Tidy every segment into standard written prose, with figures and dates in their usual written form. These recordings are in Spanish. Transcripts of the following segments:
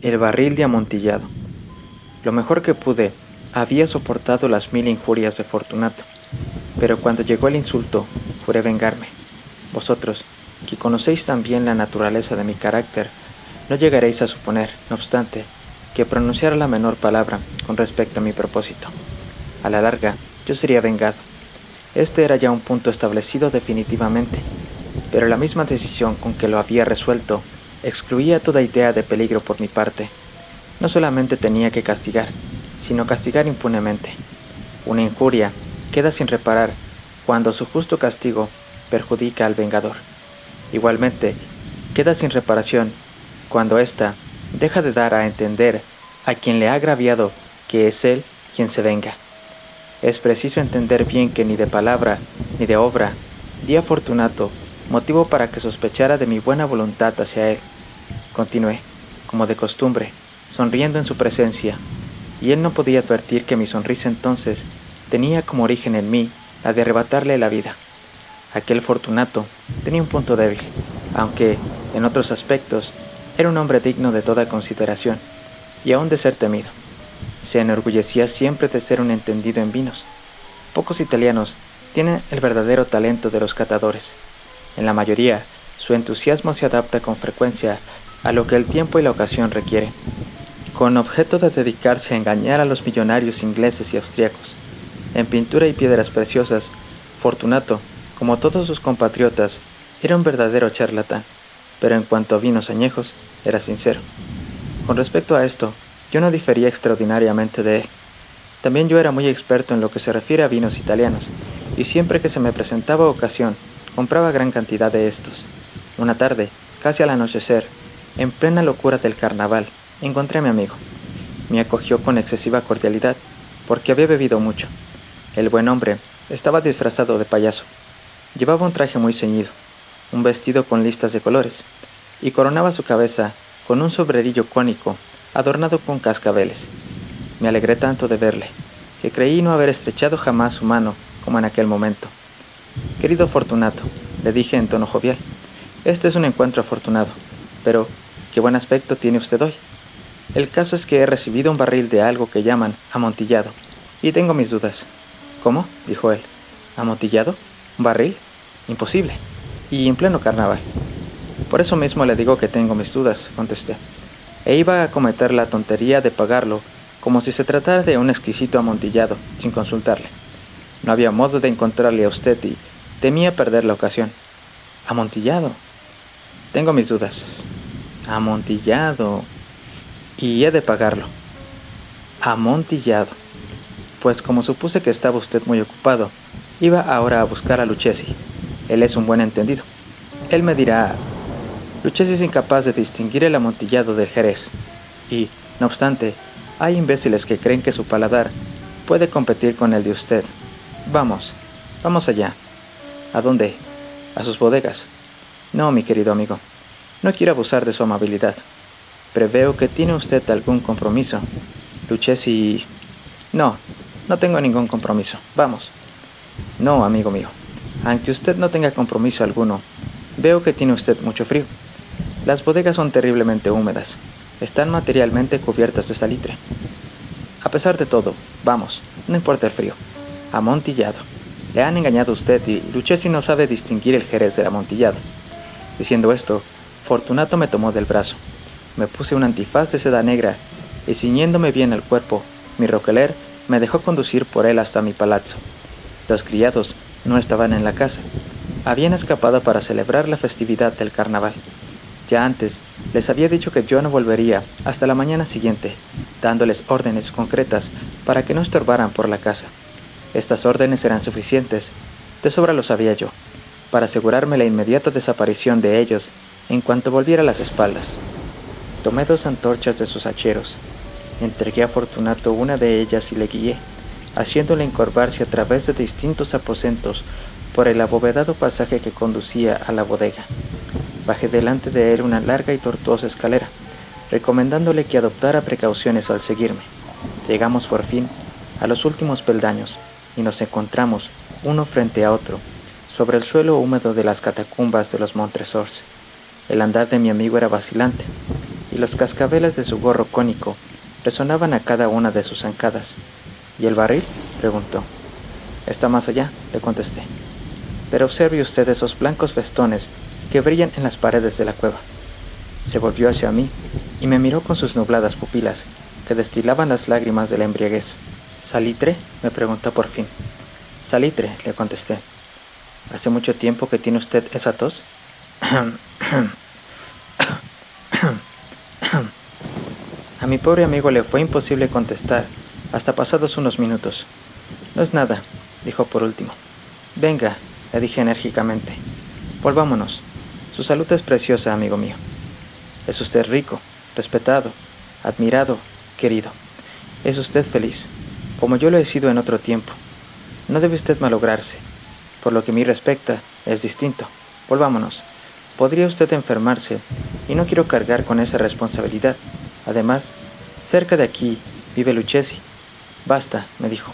El barril de Amontillado. Lo mejor que pude, había soportado las 1000 injurias de Fortunato, pero cuando llegó el insulto, juré vengarme. Vosotros, que conocéis tan bien la naturaleza de mi carácter, no llegaréis a suponer, no obstante, que pronunciara la menor palabra con respecto a mi propósito. A la larga, yo sería vengado. Este era ya un punto establecido definitivamente, pero la misma decisión con que lo había resuelto excluía toda idea de peligro por mi parte. No solamente tenía que castigar, sino castigar impunemente. Una injuria queda sin reparar cuando su justo castigo perjudica al vengador. Igualmente, queda sin reparación cuando ésta deja de dar a entender a quien le ha agraviado que es él quien se venga. Es preciso entender bien que ni de palabra ni de obra di a Fortunato motivo para que sospechara de mi buena voluntad hacia él. Continué, como de costumbre, sonriendo en su presencia, y él no podía advertir que mi sonrisa entonces tenía como origen en mí la de arrebatarle la vida. Aquel Fortunato tenía un punto débil, aunque, en otros aspectos, era un hombre digno de toda consideración, y aún de ser temido. Se enorgullecía siempre de ser un entendido en vinos. Pocos italianos tienen el verdadero talento de los catadores. En la mayoría, su entusiasmo se adapta con frecuencia a lo que el tiempo y la ocasión requieren, con objeto de dedicarse a engañar a los millonarios ingleses y austriacos. En pintura y piedras preciosas, Fortunato, como todos sus compatriotas, era un verdadero charlatán, pero en cuanto a vinos añejos, era sincero. Con respecto a esto, yo no difería extraordinariamente de él. También yo era muy experto en lo que se refiere a vinos italianos, y siempre que se me presentaba ocasión, compraba gran cantidad de estos. Una tarde, casi al anochecer, en plena locura del carnaval, encontré a mi amigo. Me acogió con excesiva cordialidad, porque había bebido mucho. El buen hombre estaba disfrazado de payaso. Llevaba un traje muy ceñido, un vestido con listas de colores, y coronaba su cabeza con un sombrerillo cónico adornado con cascabeles. Me alegré tanto de verle, que creí no haber estrechado jamás su mano como en aquel momento. Querido Fortunato, le dije en tono jovial, este es un encuentro afortunado, pero qué buen aspecto tiene usted hoy. El caso es que he recibido un barril de algo que llaman amontillado, y tengo mis dudas. ¿Cómo?, dijo él. ¿Amontillado? ¿Un barril? Imposible. Y en pleno carnaval. Por eso mismo le digo que tengo mis dudas, contesté. E iba a cometer la tontería de pagarlo como si se tratara de un exquisito amontillado, sin consultarle. No había modo de encontrarle a usted y temía perder la ocasión. ¿Amontillado? Tengo mis dudas. Amontillado. Y he de pagarlo. Amontillado. Pues como supuse que estaba usted muy ocupado, iba ahora a buscar a Luchesi. Él es un buen entendido. Él me dirá... Luchesi es incapaz de distinguir el amontillado del Jerez. Y, no obstante, hay imbéciles que creen que su paladar puede competir con el de usted. Vamos allá. ¿A dónde? A sus bodegas. No, mi querido amigo, no quiero abusar de su amabilidad. Preveo que tiene usted algún compromiso. Luchesi... No tengo ningún compromiso. Vamos. No, amigo mío, aunque usted no tenga compromiso alguno, veo que tiene usted mucho frío. Las bodegas son terriblemente húmedas. Están materialmente cubiertas de salitre. A pesar de todo, vamos, no importa el frío. Amontillado. Le han engañado a usted y Luchesi no sabe distinguir el Jerez del amontillado. Diciendo esto, Fortunato me tomó del brazo. Me puse un antifaz de seda negra y ciñéndome bien el cuerpo, mi roqueler me dejó conducir por él hasta mi palazzo. Los criados no estaban en la casa. Habían escapado para celebrar la festividad del carnaval. Ya antes les había dicho que yo no volvería hasta la mañana siguiente, dándoles órdenes concretas para que no estorbaran por la casa. Estas órdenes eran suficientes, de sobra lo sabía yo, para asegurarme la inmediata desaparición de ellos en cuanto volviera a las espaldas. Tomé 2 antorchas de sus hacheros, entregué a Fortunato una de ellas y le guié, haciéndole encorvarse a través de distintos aposentos por el abovedado pasaje que conducía a la bodega. Bajé delante de él una larga y tortuosa escalera, recomendándole que adoptara precauciones al seguirme. Llegamos por fin a los últimos peldaños y nos encontramos uno frente a otro, sobre el suelo húmedo de las catacumbas de los Montresors. El andar de mi amigo era vacilante. y los cascabeles de su gorro cónico resonaban a cada una de sus zancadas. ¿Y el barril?, preguntó. Está más allá, le contesté. Pero observe usted esos blancos festones que brillan en las paredes de la cueva. Se volvió hacia mí y me miró con sus nubladas pupilas, que destilaban las lágrimas de la embriaguez. ¿Salitre?, me preguntó por fin. Salitre, le contesté. ¿Hace mucho tiempo que tiene usted esa tos? A mi pobre amigo le fue imposible contestar hasta pasados unos minutos. No es nada, dijo por último. Venga, le dije enérgicamente. Volvámonos. Su salud es preciosa, amigo mío. Es usted rico, respetado, admirado, querido. Es usted feliz, como yo lo he sido en otro tiempo. No debe usted malograrse. Por lo que a mí respecta, es distinto. Volvámonos. Podría usted enfermarse, y no quiero cargar con esa responsabilidad. Además, cerca de aquí vive Lucchesi. Basta, me dijo.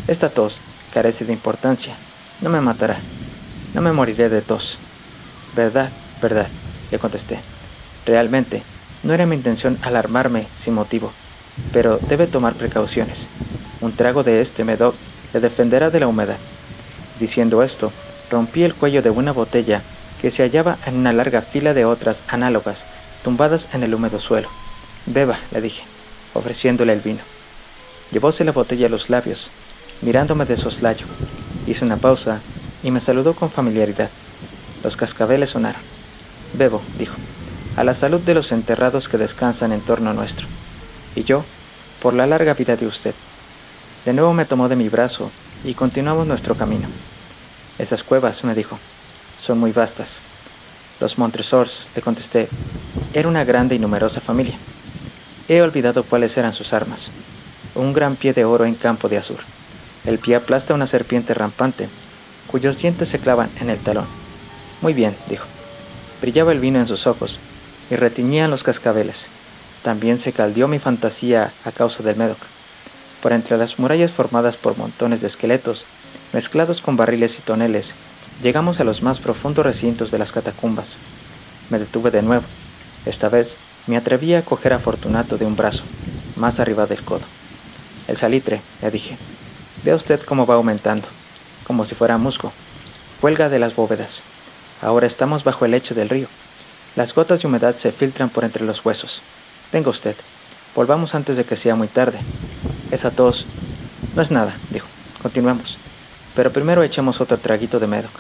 Esta tos carece de importancia. No me matará. No me moriré de tos. Verdad, verdad, le contesté. Realmente, no era mi intención alarmarme sin motivo, pero debe tomar precauciones. Un trago de este Medoc le defenderá de la humedad. Diciendo esto, rompí el cuello de una botella que se hallaba en una larga fila de otras análogas, tumbadas en el húmedo suelo. Beba, le dije, ofreciéndole el vino. Llevóse la botella a los labios, mirándome de soslayo. Hice una pausa y me saludó con familiaridad. Los cascabeles sonaron. Bebo, dijo, a la salud de los enterrados que descansan en torno nuestro. Y yo, por la larga vida de usted. De nuevo me tomó de mi brazo y continuamos nuestro camino. Esas cuevas, me dijo, son muy vastas. Los Montresors, le contesté, era una grande y numerosa familia. He olvidado cuáles eran sus armas. Un gran pie de oro en campo de azur. El pie aplasta una serpiente rampante, cuyos dientes se clavan en el talón. Muy bien, dijo. Brillaba el vino en sus ojos, y retiñían los cascabeles. También se caldeó mi fantasía a causa del Medoc. Por entre las murallas formadas por montones de esqueletos, mezclados con barriles y toneles, llegamos a los más profundos recintos de las catacumbas. Me detuve de nuevo. Esta vez me atreví a coger a Fortunato de un brazo, más arriba del codo. El salitre, le dije. Vea usted cómo va aumentando, como si fuera musgo. Cuelga de las bóvedas. Ahora estamos bajo el lecho del río. Las gotas de humedad se filtran por entre los huesos. Venga usted. Volvamos antes de que sea muy tarde. Esa tos... No es nada, dijo. Continuemos. Pero primero echemos otro traguito de Medoc.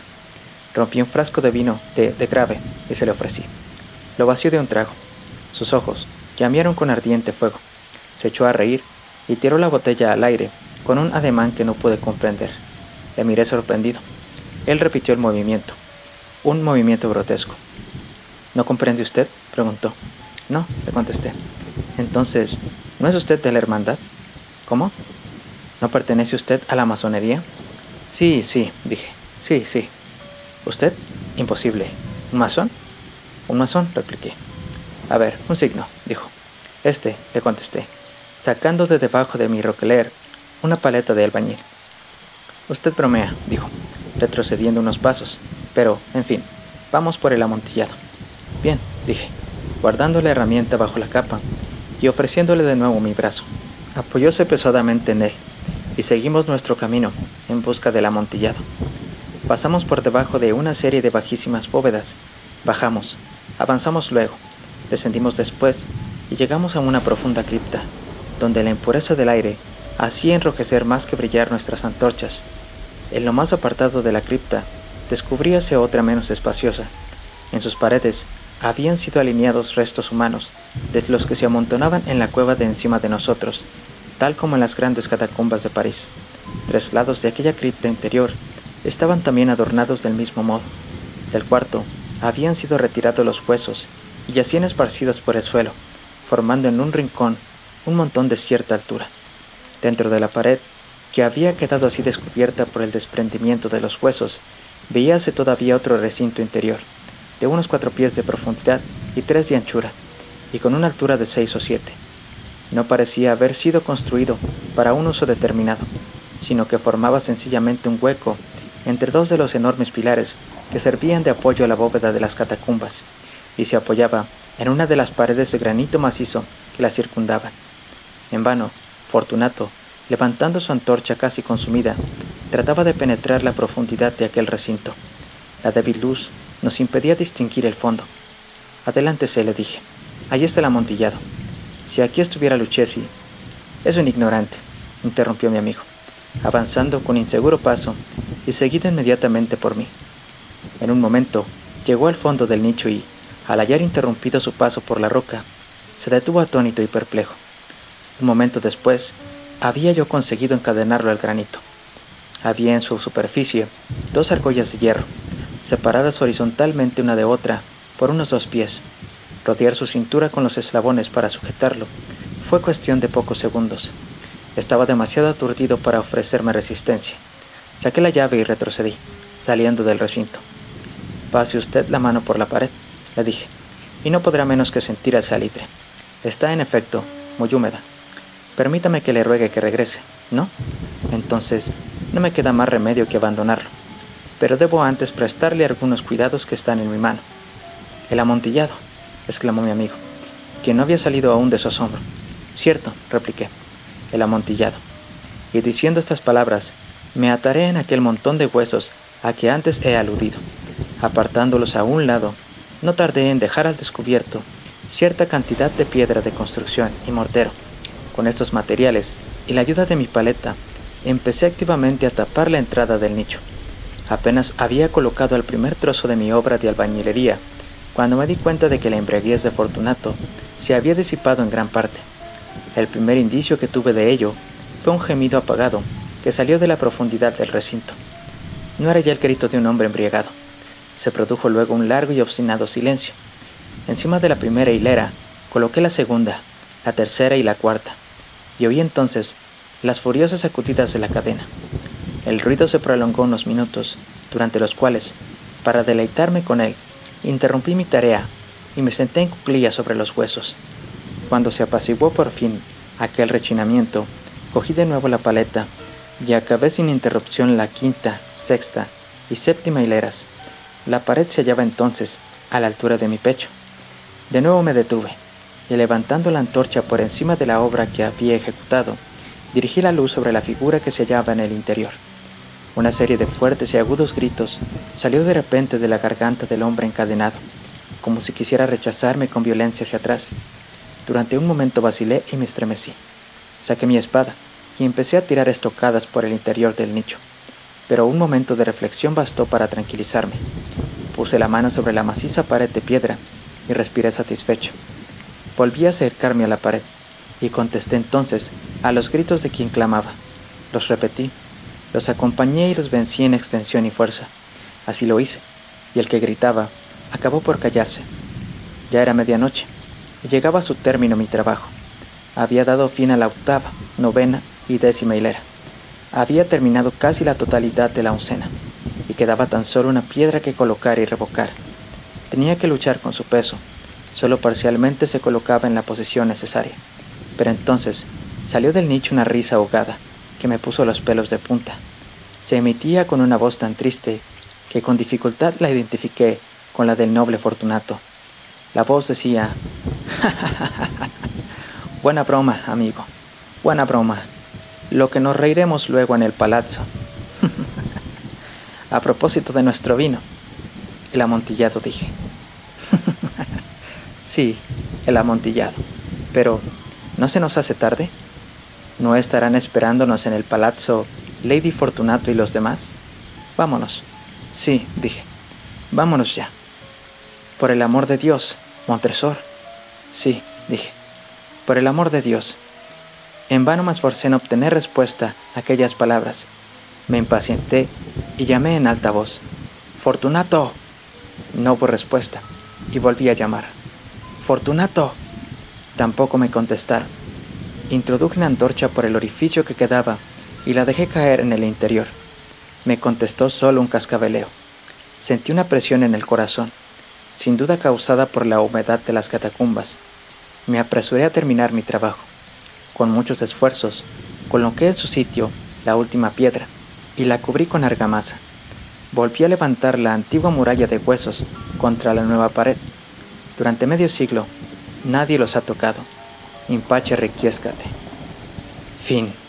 Rompí un frasco de vino de Grave y se le ofrecí. Lo vació de un trago. Sus ojos llamearon con ardiente fuego. Se echó a reír y tiró la botella al aire con un ademán que no pude comprender. Le miré sorprendido. Él repitió el movimiento. Un movimiento grotesco. ¿No comprende usted?, preguntó. No, le contesté. Entonces, ¿no es usted de la hermandad? ¿Cómo? ¿No pertenece usted a la masonería? Sí, dije. Sí. ¿Usted? Imposible. ¿Un masón? Un masón, repliqué. A ver, un signo, dijo. Le contesté, sacando de debajo de mi roqueler una paleta de albañil. Usted bromea, dijo, retrocediendo unos pasos, pero, en fin, vamos por el amontillado. Bien, dije, guardando la herramienta bajo la capa y ofreciéndole de nuevo mi brazo. Apoyóse pesadamente en él, y seguimos nuestro camino en busca del amontillado. Pasamos por debajo de una serie de bajísimas bóvedas, bajamos, avanzamos luego, descendimos después, y llegamos a una profunda cripta, donde la impureza del aire hacía enrojecer más que brillar nuestras antorchas. En lo más apartado de la cripta descubríase otra menos espaciosa. En sus paredes habían sido alineados restos humanos, de los que se amontonaban en la cueva de encima de nosotros, tal como en las grandes catacumbas de París. 3 lados de aquella cripta interior estaban también adornados del mismo modo. Del cuarto habían sido retirados los huesos y yacían esparcidos por el suelo, formando en un rincón un montón de cierta altura. Dentro de la pared, que había quedado así descubierta por el desprendimiento de los huesos, veíase todavía otro recinto interior, de unos 4 pies de profundidad y 3 de anchura, y con una altura de 6 o 7. No parecía haber sido construido para un uso determinado, sino que formaba sencillamente un hueco entre 2 de los enormes pilares que servían de apoyo a la bóveda de las catacumbas, y se apoyaba en una de las paredes de granito macizo que la circundaban. En vano, Fortunato, levantando su antorcha casi consumida, trataba de penetrar la profundidad de aquel recinto. La débil luz nos impedía distinguir el fondo. «Adelántese», le dije. «Allí está el amontillado. Si aquí estuviera Lucchesi». «Es un ignorante», interrumpió mi amigo, avanzando con inseguro paso y seguido inmediatamente por mí. En un momento llegó al fondo del nicho y, al hallar interrumpido su paso por la roca, se detuvo atónito y perplejo. Un momento después, había yo conseguido encadenarlo al granito. Había en su superficie 2 argollas de hierro, separadas horizontalmente una de otra por unos 2 pies. Rodear su cintura con los eslabones para sujetarlo fue cuestión de pocos segundos. Estaba demasiado aturdido para ofrecerme resistencia. Saqué la llave y retrocedí, saliendo del recinto. «Pase usted la mano por la pared», le dije, «y no podrá menos que sentir el salitre. Está, en efecto, muy húmeda. Permítame que le ruegue que regrese, ¿no? Entonces, no me queda más remedio que abandonarlo. Pero debo antes prestarle algunos cuidados que están en mi mano». «El amontillado», exclamó mi amigo, quien no había salido aún de su asombro. «Cierto», repliqué, «el amontillado. Y diciendo estas palabras, me ataré en aquel montón de huesos a que antes he aludido. Apartándolos a un lado, no tardé en dejar al descubierto cierta cantidad de piedra de construcción y mortero. Con estos materiales y la ayuda de mi paleta, empecé activamente a tapar la entrada del nicho. Apenas había colocado el primer trozo de mi obra de albañilería, cuando me di cuenta de que la embriaguez de Fortunato se había disipado en gran parte. El primer indicio que tuve de ello fue un gemido apagado que salió de la profundidad del recinto. No era ya el grito de un hombre embriagado. Se produjo luego un largo y obstinado silencio. Encima de la primera hilera coloqué la segunda, la tercera y la cuarta, y oí entonces las furiosas sacudidas de la cadena. El ruido se prolongó unos minutos, durante los cuales, para deleitarme con él, interrumpí mi tarea y me senté en cuclillas sobre los huesos. Cuando se apaciguó por fin aquel rechinamiento, cogí de nuevo la paleta y acabé sin interrupción la quinta, sexta y séptima hileras. La pared se hallaba entonces a la altura de mi pecho. De nuevo me detuve, y levantando la antorcha por encima de la obra que había ejecutado, dirigí la luz sobre la figura que se hallaba en el interior. Una serie de fuertes y agudos gritos salió de repente de la garganta del hombre encadenado, como si quisiera rechazarme con violencia hacia atrás. Durante un momento vacilé y me estremecí. Saqué mi espada y empecé a tirar estocadas por el interior del nicho. Pero un momento de reflexión bastó para tranquilizarme. Puse la mano sobre la maciza pared de piedra y respiré satisfecho. Volví a acercarme a la pared y contesté entonces a los gritos de quien clamaba. Los repetí, los acompañé y los vencí en extensión y fuerza. Así lo hice, y el que gritaba acabó por callarse. Ya era medianoche y llegaba a su término mi trabajo. Había dado fin a la octava, novena y décima hilera. Había terminado casi la totalidad de la oncena, y quedaba tan solo una piedra que colocar y revocar. Tenía que luchar con su peso. Solo parcialmente se colocaba en la posición necesaria. Pero entonces salió del nicho una risa ahogada que me puso los pelos de punta. Se emitía con una voz tan triste que con dificultad la identifiqué con la del noble Fortunato. La voz decía: «Buena broma, amigo, buena broma. Lo que nos reiremos luego en el palazzo». «A propósito de nuestro vino, el amontillado», dije. «Sí, el amontillado. Pero, ¿no se nos hace tarde? ¿No estarán esperándonos en el palazzo Lady Fortunato y los demás? Vámonos». «Sí», dije, «vámonos ya». «Por el amor de Dios, Montresor». «Sí», dije, «por el amor de Dios». En vano me esforcé en obtener respuesta a aquellas palabras. Me impacienté y llamé en alta voz: «¡Fortunato!». No hubo respuesta, y volví a llamar: «¡Fortunato!». Tampoco me contestaron. Introduje una antorcha por el orificio que quedaba y la dejé caer en el interior. Me contestó solo un cascabeleo. Sentí una presión en el corazón, sin duda causada por la humedad de las catacumbas. Me apresuré a terminar mi trabajo. Con muchos esfuerzos, coloqué en su sitio la última piedra y la cubrí con argamasa. Volví a levantar la antigua muralla de huesos contra la nueva pared. Durante medio siglo, nadie los ha tocado. Inpache requiescate. Fin.